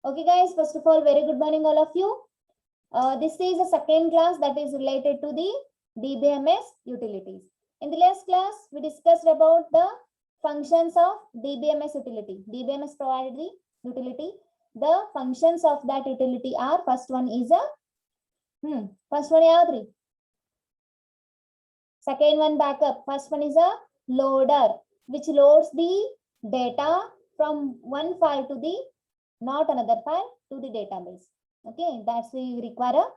Okay, guys, first of all, very good morning, all of you. This is a second class that is related to the DBMS utilities. In the last class, we discussed about the functions of DBMS utility. DBMS provided the utility. The functions of that utility are, first one is a, first one is second one backup. First one is a loader, which loads the data from one file to the, not another file, to the database. Okay, that's we require a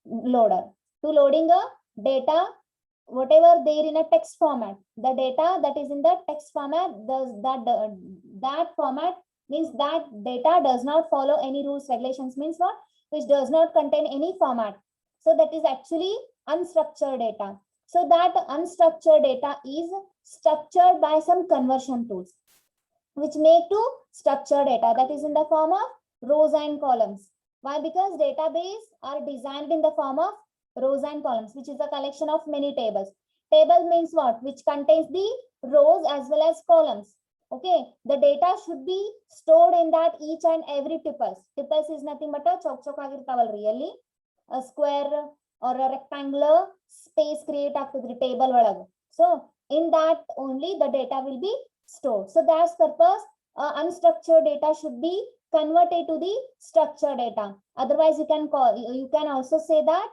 loader. To loading a data, whatever there in a text format, the data that is in the text format, that format means that data does not follow any rules, regulations, means what? Which does not contain any format. So that is actually unstructured data. So that unstructured data is structured by some conversion tools, which make to structured data, that is in the form of rows and columns. Why? Because database are designed in the form of rows and columns, which is a collection of many tables. Table means what? Which contains the rows as well as columns. Okay, the data should be stored in that each and every tuples. Tuples is nothing but a chok really a square or a rectangular space create after the table. So in that only the data will be stored. So that's purpose unstructured data should be converted to the structured data. Otherwise, you can also say that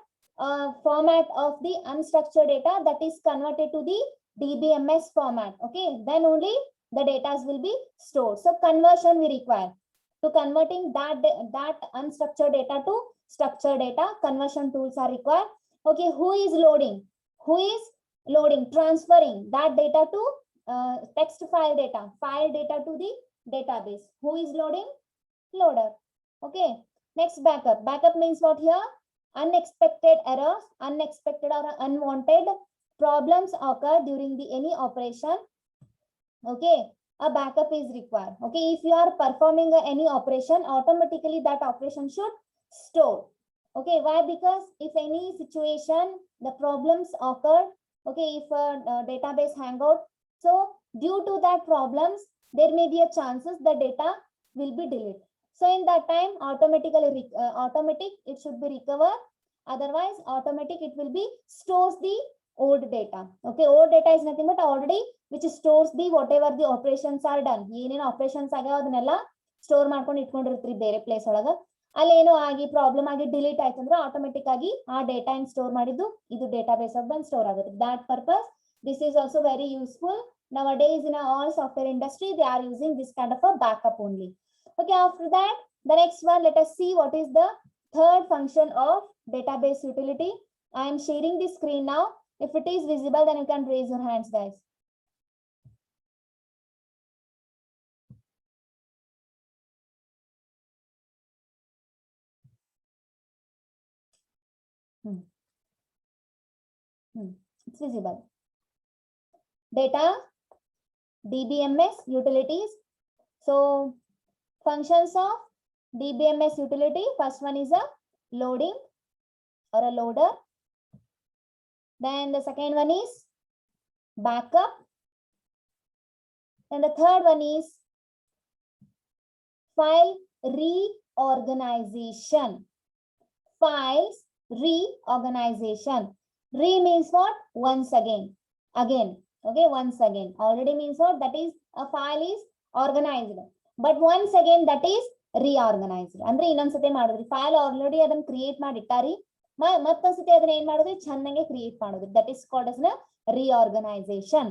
format of the unstructured data that is converted to the DBMS format. Okay, then only the data will be stored. So conversion we require to converting that unstructured data to structured data. Conversion tools are required. Okay, who is loading? Who is loading? Transferring that data to text file data to the database. Who is loading? Loader. Okay, next backup. Backup means what here? Unexpected errors, unexpected or unwanted problems occur during the any operation. Okay, a backup is required. Okay, if you are performing any operation, automatically that operation should store. Okay, why? Because if any situation the problems occur, okay, if a database hangout, so due to that problems there may be a chances the data will be deleted. So in that time automatically automatic it should be recover. Otherwise automatic it will be stores the old data. Okay, old data is nothing but already which stores the whatever the operations are done. ಏನೇನು operations ಆಗ್ಯಾವ ಅದನ್ನೆಲ್ಲ store ಮಾಡ್ಕೊಂಡು ಇಟ್ಕೊಂಡಿರ್ತೀರಿ ಬೇರೆ place ಒಳಗ. ಅಲ್ಲಿ ಏನೋ ಆಗಿ problem ಆಗಿ ಡಿಲೀಟ್ ಆಯ್ತು ಅಂದ್ರೆ ಆಟೋಮೆಟಿಕ್ ಆಗಿ ಆ ಡೇಟಾ ಏನು ಸ್ಟೋರ್ ಮಾಡಿದ್ದು ಇದು ಡೇಟಾಬೇಸ್ ಆಗಿ ಬಂದು ಸ್ಟೋರ್ ಆಗುತ್ತೆ. That purpose this is also very useful. Nowadays in all software industry they are using this kind of a backup only. Okay, after that the next one, let us see what is the third function of database utility. I am sharing the screen now. If it is visible, then you can raise your hands, guys. It's visible. Data, DBMS utilities. So functions of DBMS utility, first one is a loading or a loader. Then the second one is backup. Then the third one is file reorganization. Files reorganization. Re means what? Once again. Again. Okay, once again. Already means what? That is a file is organized. But once again that is reorganized. ಅಂದ್ರೆ ಇನ್ನೊಂದ್ಸತಿ ಮಾಡಿದ್ರಿ file already ಅದನ್ನ create ಮಾಡಿ ಇಟ್ಟಾರಿ ಮತ್ತೊಂದ್ಸತಿ ಅದನ್ನ ಏನ್ ಮಾಡಿದ್ರಿ ಚೆನ್ನಾಗಿ create ಮಾಡೋದು. That is called as reorganization.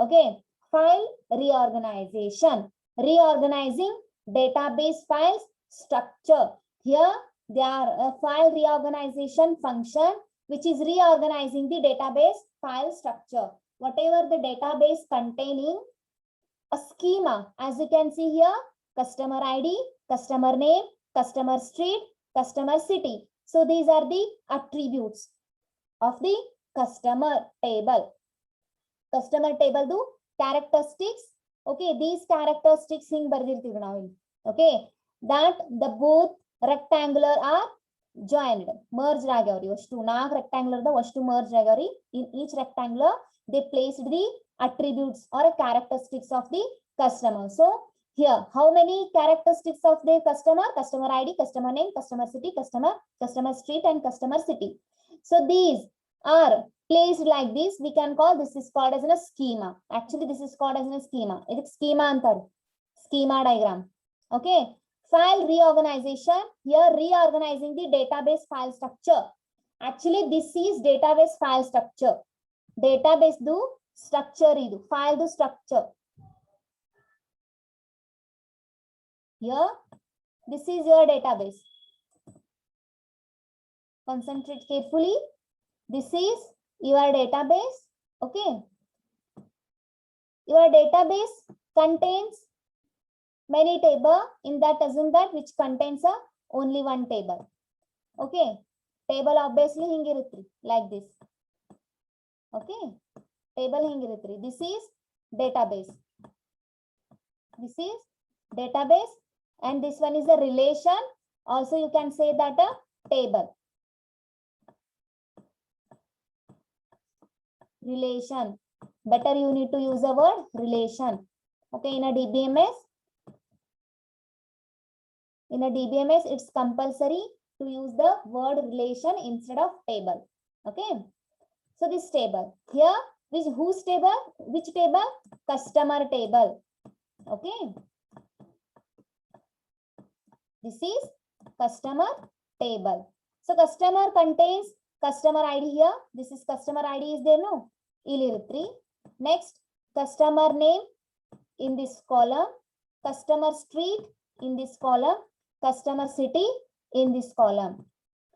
Okay, file reorganization. Reorganizing database files structure. Here they are a file reorganization function which is reorganizing the database file structure. Whatever the database containing a schema, as you can see here, customer ID, customer name, customer street, customer city. So these are the attributes of the customer table. Customer table do characteristics. Okay, these characteristics hing ಬರ್ದಿರ್ತೀವಿ ನಾವು. Okay, that the both rectangular are joined, merged ಆಗ್ಯಾವ್ರಿ. ಅಷ್ಟು 4 rectangular da ಅಷ್ಟು merged ಆಗ್ಯಾವ್ರಿ. In each rectangular they placed the attributes or characteristics of the customer. So here how many characteristics of the customer? Customer ID, customer name, customer city, customer street, and customer city. So these are placed like this. We can call this is called as a schema. Actually, this is called as a schema. It's schema antar, schema diagram. Okay. File reorganization. Here reorganizing the database file structure. Actually, this is database file structure. Database do structure idu, file do structure. Here, this is your database. Concentrate carefully. This is your database. Okay. Your database contains many tables. In that, assume that which contains only one table. Okay. Table obviously hingiruttri like this. Okay. Table hingiruttri. This is database. This is database. And this one is a relation. Also, you can say that a table. Relation. Better you need to use the word relation. Okay, in a DBMS, it's compulsory to use the word relation instead of table. Okay. So this table here, whose table? Which table? Customer table. Okay. This is customer table. So customer contains customer ID here. This is customer ID is there, no? Illiritri. Next, customer name in this column, customer street in this column, customer city in this column.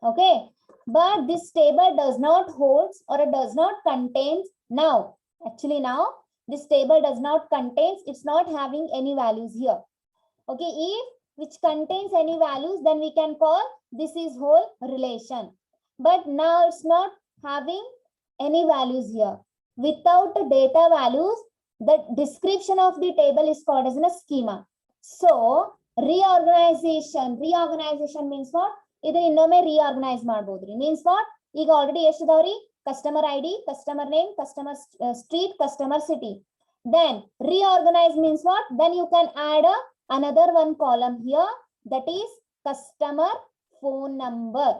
Okay. But this table does not hold or it does not contain now. Actually now, this table does not contain, it's not having any values here. Okay. If which contains any values, then we can call this is whole relation. But now it's not having any values here. Without the data values, the description of the table is called as a schema. So reorganization means what? Either innome reorganize ಮಾಡಬಹುದು. Means what? ಈಗ already ಎಷ್ಟಿದಾವ್ರಿ? Customer ID, customer name, customer street, customer city. Then reorganize means what? Then you can add another one column here, that is customer phone number.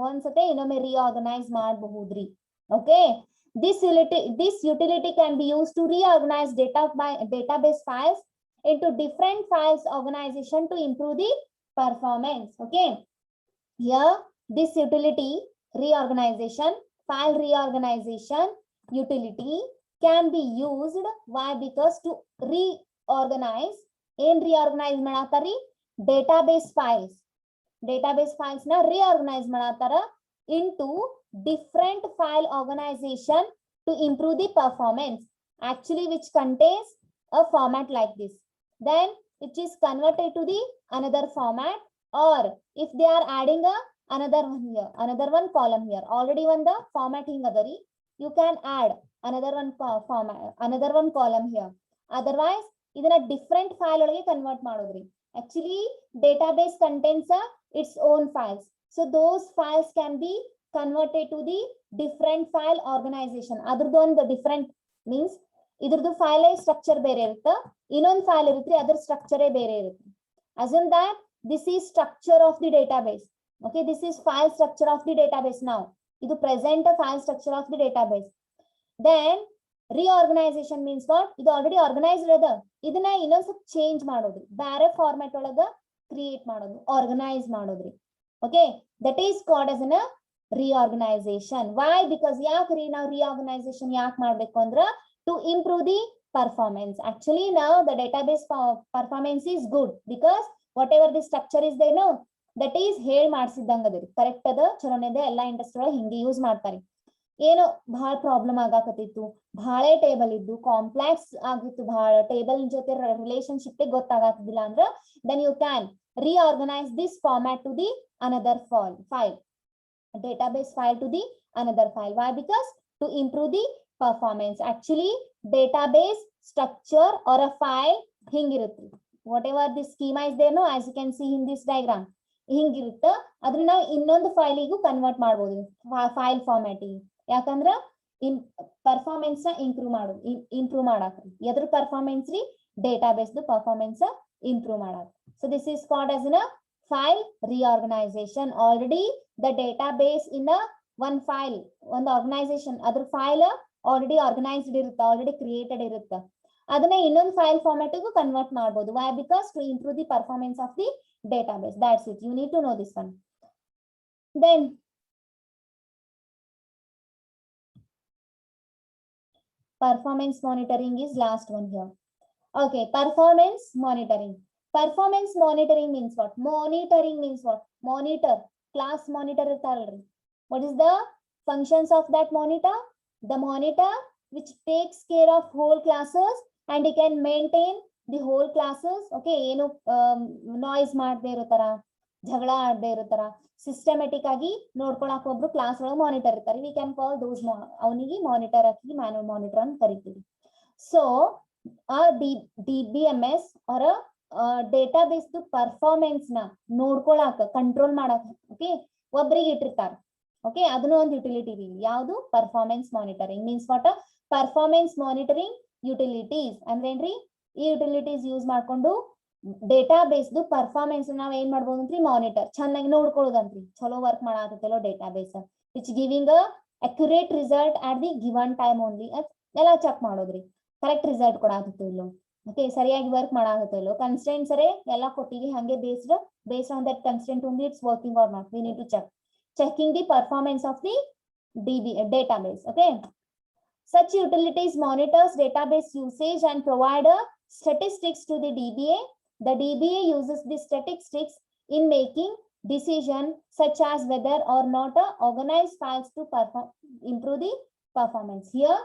ಒಂದ್ಸತೆ ಇನ್ನೊಮ್ಮೆ reorganize ಮಾಡಬಹುದ್ರಿ. Okay. This utility can be used to reorganize database files into different files organization to improve the performance. Okay. Here, this utility reorganization, file reorganization utility can be used. Why? Because to reorganize, reorganize ಮಾಡಾತಾರಿ database files. Database files na reorganize ಮಾಡಾತಾರ into different file organization to improve the performance. Actually, which contains a format like this. Then it is converted to the another format, or if they are adding another one here, another one column here. Already one the formatting adari, you can add another one format, another one column here. Otherwise, idana different file olige convert madodri. Actually, database contains its own files. So those files can be converted to the different file organization. Adradu ಒಂದು different means idradu file structure ಬೇರೆ ಇರುತ್ತೆ, ಇನ್ನೊಂದು file ಇರುತ್ತೆ, ಅದರ structure ಬೇರೆ ಇರುತ್ತೆ. Assume that this is structure of the database. Okay, this is file structure of the database now. Idu present file structure of the database. Then reorganization means what? Idu already organized ada. ಇದನ್ನ ಇನ್ನೊಂದು ಸ್ವಲ್ಪ change ಮಾಡೋದು, ಬೇರೆ format ಒಳಗ create ಮಾಡೋದು, organise ಮಾಡೋದ್ರಿ. Okay, that is called as a reorganization. Why? Because ಯಾಕ್ರಿ ನಾವು reorganization ಯಾಕೆ ಮಾಡಬೇಕು ಅಂದ್ರೆ to improve the performance. Actually now the database performance is good because whatever the structure is there, no, that is ಹೇಳಿ ಮಾಡಿಸಿದಂಗ ಅದರಿ. Correct ಅದ, ಚಲೋನೆದೆ, ಎಲ್ಲಾ industry ಒಳಗೆ ಹಿಂಗೆ ಯೂಸ್ ಮಾಡ್ತಾರೆ. ಏನೋ ಬಹಳ ಪ್ರಾಬ್ಲಮ್ ಆಗಾಕತ್ತಿತ್ತು, ಬಹಳ ಟೇಬಲ್ ಇದ್ದು ಕಾಂಪ್ಲೆಕ್ಸ್ ಆಗಿತ್ತು, ಬಹಳ ಟೇಬಲ್ ಜೊತೆ ರಿಲೇಶನ್ಶಿಪ್ ಗೊತ್ತಾಗತ್ತಿಲ್ಲ ಅಂದ್ರೆ then you can reorganize this format to the another file, database file to the another file. Why? Because to improve the performance. Actually, database structure or a file hingirutte. Whatever the schema is there, no, as you can see in this diagram, hingirutte. Adna ನಾವು ಇನ್ನೊಂದು file ಗೂ convert ಮಾಡಬಹುದು, file formatting. ಯಾಕಂದ್ರೆ performance ನ improve ಮಾಡಾಕ್ರಿ. ಎದ್ರ performance ರೀ? database the performance improve ಮಾಡಾಕ. So this is called as a file reorganization. Already the database in a one file, one organization, other file already organized ಇರುತ್ತೆ, already created ಇರುತ್ತೆ. ಅದನ್ನ ಇನ್ನೊಂದು file format ಗೂ convert ಮಾಡಬಹುದು. Why? Because to improve the performance of the database. That's it. You need to know this one. Then performance monitoring is last one here. Okay, performance monitoring. Performance monitoring means what? Monitoring means what? Monitor, class monitor irtaralri. What is the functions of that monitor? The monitor which takes care of whole classes and he can maintain the whole classes. Okay, ಏನು noise ಮಾಡದೇ ಇರೋ ತರ, ಜಗಳ ಆಡದೇ ಇರೋ ತರ systematic ಆಗಿ ನೋಡ್ಕೊಳಕ್ ಒಬ್ರು class ಒಳಗೆ ಮಾನಿಟರ್ ಇರ್ತಾರೆ. ವಿ ಕ್ಯಾನ್ ಕಾಲ್ ದೋಸ್, ಅವನಿಗೆ ಮಾನಿಟರ್ ಹಾಕಿ ಮ್ಯಾನುವಲ್ ಮಾನಿಟರ್ ಅಂತ ಕರಿತೀವಿ. ಸೊ ಆ DBMS or ಡೇಟಾಬೇಸ್ ಪರ್ಫಾರ್ಮೆನ್ಸ್ ನ ನೋಡ್ಕೊಳಕ, ಕಂಟ್ರೋಲ್ ಮಾಡಕ್ ಓಕೆ ಒಬ್ರಿಗೆ ಇಟ್ಟಿರ್ತಾರೆ. ಓಕೆ, ಅದನ್ನ ಒಂದು ಯುಟಿಲಿಟಿ ಇದೆ. ಯಾವುದು? Performance monitoring. Means what? Performance monitoring utilities ಅಂದ್ರೆ ಏನ್ರಿ? ಈ ಯುಟಿಲಿಟೀಸ್ ಯೂಸ್ ಮಾಡ್ಕೊಂಡು ಡೇಟಾಬೇಸ್ ಪರ್ಫಾರ್ಮೆನ್ಸ್ ನಾವ್ ಏನ್ ಮಾಡ್ಬೋದು ಅಂತ್ರಿ? ಮಾನಿಟರ್, ಚೆನ್ನಾಗಿ ನೋಡ್ಕೊಳ್ಳೋದಂತ್ರಿ. ಚಲೋ ವರ್ಕ್ ಮಾಡಾಕತ್ತಲ್ಲೋ database, which giving accurate result at the given time only. ಎಲ್ಲ ಚೆಕ್ ಮಾಡೋದ್ರಿ, ಕರೆಕ್ಟ್ ರಿಸಲ್ಟ್ ಕೊಡಾಕತ್ತೋ ಇಲ್ಲೋ, ಓಕೆ ಸರಿಯಾಗಿ ವರ್ಕ್ ಮಾಡಾಕತ್ತೋ ಇಲ್ಲೋ, ಕನ್ಸ್ಟೆಂಟ್ ಸರಿ ಎಲ್ಲ ಕೊಟ್ಟಿವಿ, ಹಂಗೆ based on that constraint only it's working or not. We need to check. Checking the performance of the database. Okay, such utilities monitors database usage and provide statistics to the DBA. The DBA uses the statistics in making decision such as whether or not organize files to improve the performance. Here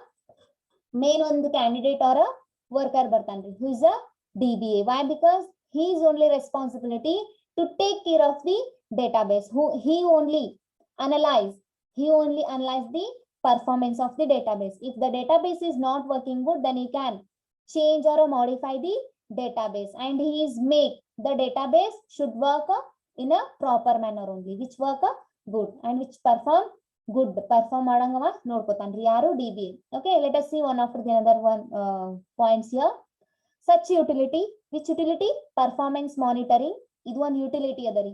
main one the candidate or a worker bartanri, who is a DBA. Why? Because he is only responsibility to take care of the database. He only analyze the performance of the database. If the database is not working good, then he can change or modify the database, and he is make the database should work in a proper manner only, which work good and which perform good. Perform ಮಾಡಂಗವ ನೋಡ್ಕೊತಾನ್ರಿ ಯಾರು? DBA. Okay, let us see one after the another one points here. Such utility, which utility? Performance monitoring. ಇದು ಒಂದು utility ಅದರಿ.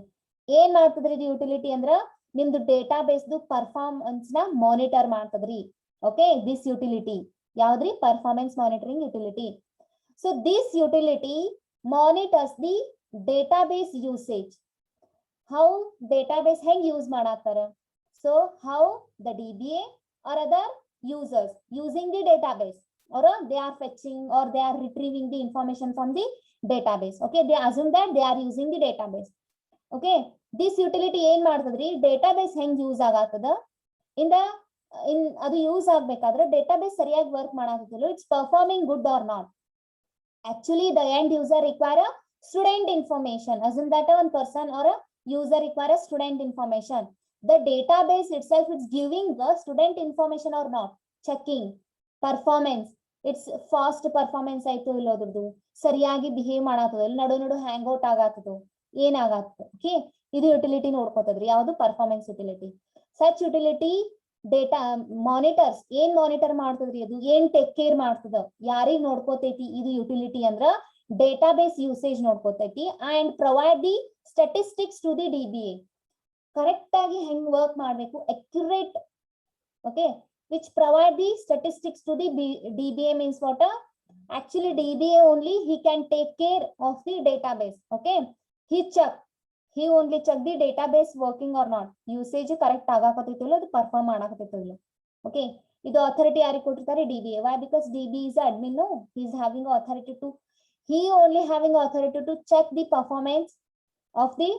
ಏನ್ ಮಾಡ್ತದ್ರಿ ಇದು utility ಅಂದ್ರ ನಿಮ್ದು database performance ನ monitor ಮಾಡ್ತದ್ರಿ. ಓಕೆ, ದಿಸ್ ಯುಟಿಲಿಟಿ ಯಾವ್ದ್ರಿ? Performance monitoring utility. So this utility monitors the database usage. How database ಹೆಂಗ್ ಯೂಸ್ ಮಾಡಾಕ್ತಾರ? So how the DBA or other users using the database, or they are fetching or they are retrieving the information from the database. Okay, they assume that they are using the database. Okay, this utility ಏನ್ ಮಾಡ್ತದ್ರಿ? Database ಹೆಂಗ್ use ಆಗತ್ತದ in ಅದು use ಆಗ್ಬೇಕಾದ್ರೆ database ಸರಿಯಾಗಿ work ಮಾಡಾಕತ್ತಿಲ್ಲ, it's performing good or not. Actually the end user require a student information. Assume that one person or a user require a student information. The database itself is giving the student information or not. Checking performance, it's fast performance ಆಯ್ತು ಇಲ್ಲೋದ್ರದ್ದು, ಸರಿಯಾಗಿ behave ಮಾಡಾತದ, ನಡು ಹ್ಯಾಂಗ್ out ಆಗತ್ತದು, ಏನಾಗತ್ತ. Okay, ಇದು utility ನೋಡ್ಕೋತದ್ರಿ. ಯಾವುದು? Performance utility. Such utility data monitors ಏನ್ monitor ಮಾಡ್ತದ್ರಿ? ಅದು ಏನ್ take care ಮಾಡ್ತದ? ಯಾರಿಗ್ ನೋಡ್ಕೋತೈತಿ ಇದು ಯುಟಿಲಿಟಿ ಅಂದ್ರ ಡೇಟಾಬೇಸ್ ಯೂಸೇಜ್ ನೋಡ್ಕೋತೈತಿ. And provide the statistics to the DBA. Correct ಆಗಿ ಹೆಂಗ್ ವರ್ಕ್ ಮಾಡ್ಬೇಕು, accurate. Okay, which provide the statistics to the DBA. means what? Actually DBA only he can take care of the database. Okay, he only check the database working or not, usage correct ಆಗಕತ್ತೈತಿ ಇಲ್ಲ, ಅದು perform ಮಾಡಕತ್ತೈತಿ ಇಲ್ಲ. Okay, ಇದು authority ಯಾರಿಗೆ ಕೊಟ್ಟಿರ್ತಾರೆ? DBA. Why? Because DBA is admin. No, he is having authority to, he only having authority to check the performance of the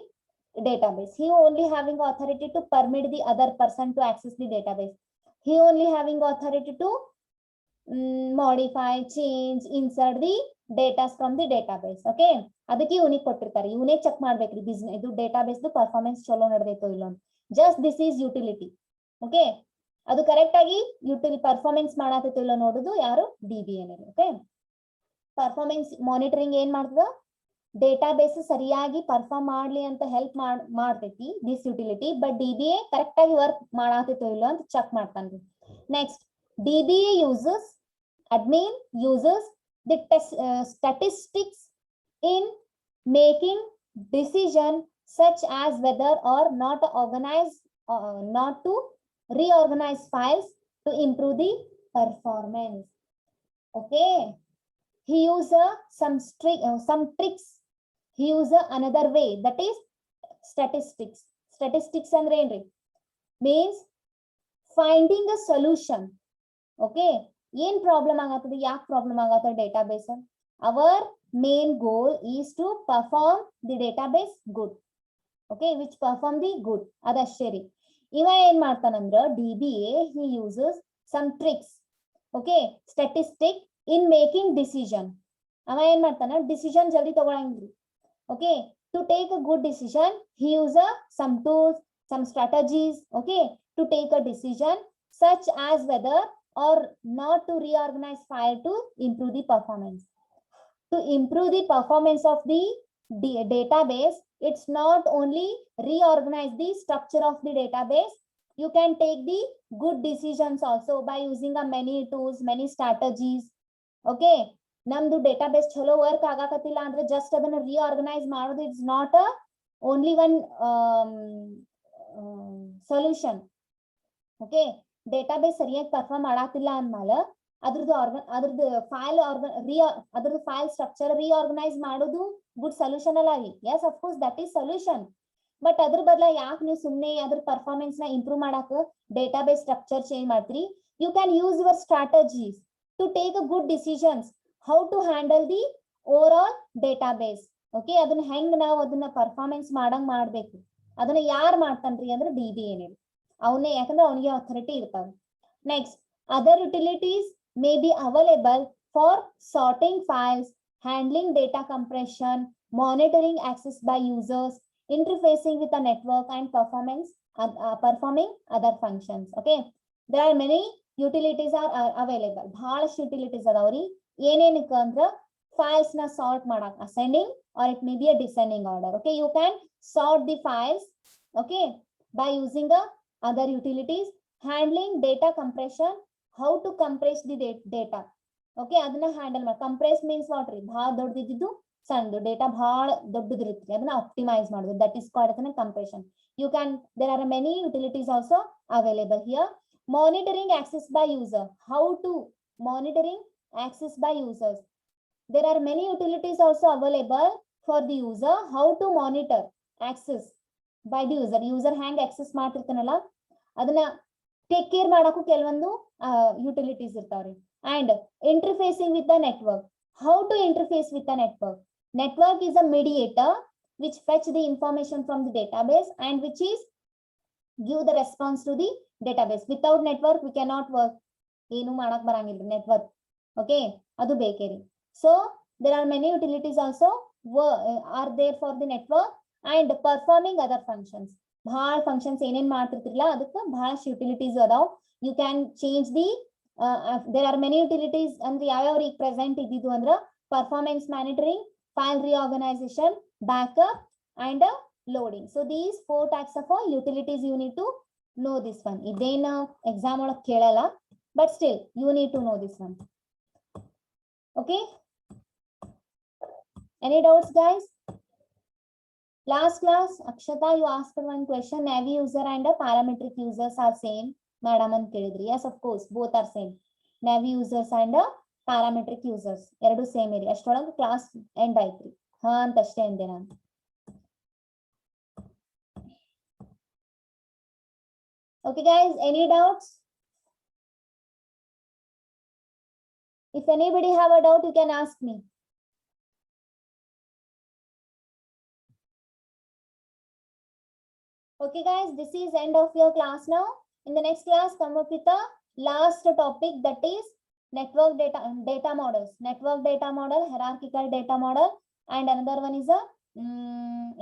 database. He only having authority to permit the other person to access the database. He only having authority to modify, change, insert the data from the database. Okay, ಅದಕ್ಕೆ ಇವನಿಗೆ ಕೊಟ್ಟಿರ್ತಾರೆ, ಇವನೇ check ಮಾಡ್ಬೇಕ್ರಿ business ಇದು database performance ಚಲೋ ನಡೆದೈತೋ ಇಲ್ಲ. Just this is utility. Okay, ಅದು correct ಆಗಿ ಪರ್ಫಾರ್ಮೆನ್ಸ್ ಮಾಡಾತೈತೋ ಇಲ್ಲ ನೋಡುದು ಯಾರು? DBA. ಓಕೆ, ಪರ್ಫಾರ್ಮೆನ್ಸ್ ಮಾನಿಟರಿಂಗ್ ಏನ್ ಮಾಡ್ತದ? ಡೇಟಾಬೇಸ್ ಸರಿಯಾಗಿ ಪರ್ಫಾರ್ಮ್ ಮಾಡ್ಲಿ ಅಂತ ಹೆಲ್ಪ್ ಮಾಡ್ತೈತಿ this utility. But DBA correct ಆಗಿ ವರ್ಕ್ ಮಾಡಾತೈತೋ ಇಲ್ಲ ಅಂತ ಚೆಕ್ ಮಾಡ್ತಾನ್ರಿ. Next, DBA uses, admin uses the statistics in making decision such as whether or not to organize not to reorganize files to improve the performance. Okay, he used some tricks. He used another way, that is statistics andre enri means finding a solution. Okay, ಏನ್ problem ಆಗತ್ತದ, ಯಾಕೆ problem ಆಗತ್ತ database. Our main goal is to perform the database good. Okay, which perform the good, ಅದಷ್ಟೇ ರೀ. ಇವ ಏನ್ ಮಾಡ್ತಾನಂದ್ರ DBA he uses some tricks. Okay, statistic in making decision. ಅವ ಏನ್ ಮಾಡ್ತಾನ, ಡಿಸಿಷನ್ ಜಲ್ದಿ ತಗೊಳಂಗಿಲ್ರಿ. Okay, to take a good decision he uses some tools, some strategies, okay, to take a decision such as whether or not to reorganize file to improve the performance. To improve the performance of the database, it's not only reorganize the structure of the database, you can take the good decisions also by using a many tools, many strategies. Okay, namdu database cholo work agakatilla andre just adana reorganize ಮಾಡೋದು, it's not a only one solution. Okay, database ಸರಿಯಾಗಿ perform ಮಾಡಾತಿಲ್ಲ ಅಂದ್ಮೇಲೆ ಅದ್ರದ್ದು file structure reorganise ಮಾಡೋದು good solution ಅಲ್ಲ ರೀ. Yes, of course that is solution. But ಅದ್ರ ಬದಲ ಯಾಕೆ ನೀವು ಸುಮ್ಮನೆ ಅದ್ರ ಪರ್ಫಾರ್ಮೆನ್ಸ್ ನ ಇಂಪ್ರೂವ್ ಮಾಡಾಕ ಡೇಟಾಬೇಸ್ ಸ್ಟ್ರಕ್ಚರ್ ಚೇಂಜ್ ಮಾಡ್ತೀರಿ? You can use your strategies to take a good decisions how to handle the overall database. Okay, ಅದನ್ನ ಹೆಂಗ್ ನಾವು ಅದನ್ನ ಪರ್ಫಾರ್ಮೆನ್ಸ್ ಮಾಡಂಗ್ ಮಾಡ್ಬೇಕು, ಅದನ್ನ ಯಾರು ಮಾಡ್ತಾನ್ರಿ ಅಂದ್ರೆ DBA ಏನಿದೆ ಅವನೇ, ಯಾಕಂದ್ರೆ ಅವನಿಗೆ ಅಥಾರಿಟಿ ಇರ್ತಾವೆ. Next, other utilities may be available for sorting files, handling data compression, monitoring access by users, interfacing with the network, and performing other functions. Okay, there are many utilities are available. ಬಹಳಷ್ಟು utilities ಅದಾವ್ರಿ. ಏನೇನಕ್ಕೆ ಅಂದ್ರೆ files ನ sort ಮಾಡಕ್ ascending or it may be a descending order. Okay, you can sort the files, okay, by using the other utilities. Handling data compression, how to compress the data. Okay, ಅದನ್ನ handle ಮಾಡಿ. Compress means what ರೀ, ಬಹಳ ದೊಡ್ಡದಿದ್ದು ಸಣ್ಣದು data ಬಹಳ ದೊಡ್ಡದಿರುತ್ತೆ, ಅದನ್ನ optimise ಮಾಡೋದು, that is called compression. You can, there are many utilities also available here. Monitoring access by user, how to monitoring access by users. There are many utilities also available for the user, how to monitor access by the user. User ಹ್ಯಾಂಗ್ access ಮಾಡ್ತಿರ್ತಾನಲ್ಲ ಅದನ್ನ take care ಮಾಡಕ್ಕೂ ಕೆಲವೊಂದು utilities ಇರ್ತಾವ್ರಿ. And interfacing with the network, how to interface with the network. Network is a mediator which fetch the information from the database and which is give the response to the database. Without network we cannot work. Enu madak barangilla network. Okay, adu bekeri. So there are many utilities also are there for the network and performing other functions. Bhal functions enen ಮಾಡ್ತಿರ್ತಿರಲ್ಲ ಅದಕ್ಕೆ ಬಹಳಷ್ಟು utilities ಅದಾವ. You can change the there are many utilities ಅಂದ್ರೆ ಯಾವ್ಯಾವ ರೀ present ಇದ್ದಿದ್ದು ಅಂದ್ರೆ performance monitoring, file reorganization, backup, and loading. So these 4 types of utilities you need to know this one. Idena exam ಒಳಗೆ ಕೇಳಲ್ಲ, but still you need to know this one. Okay, any doubts guys? Last class Akshata you asked one question, Navi user and parametric users are same madam ಅಂತ ಕೇಳಿದ್ರಿ. Yes, of course both are same. Navi users and parametric users ಎರಡು same ಇರಿ. ಅಷ್ಟೊಳಗೆ class end ಆಯ್ತ್ರಿ. ಹಾ ಅಂತ ಅಷ್ಟೇ ಅಂದೆ ನಾನು. Okay guys, any doubts? If anybody have a doubt you can ask me. Okay guys, this is end of your class now. In the next class come up with a last topic, that is network data models. Network data model, hierarchical data model, and another one is a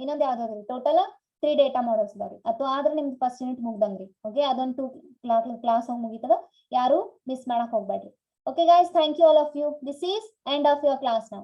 ಇನ್ನೊಂದು ಯಾವ್ದಾದ್ರಿ total 3 data models ಅದಾವ್ರಿ. ಅಥವಾ ಆದ್ರೆ ನಿಮ್ದು first unit ಮುಗ್ದಂಗ್ರಿ. Okay, ಅದೊಂದು 2 class ಹೋಗಿ ಮುಗಿತದ, ಯಾರು miss ಮಾಡಕ್ ಹೋಗ್ಬೇಡ್ರಿ. Okay guys, thank you all of you. This is end of your class now.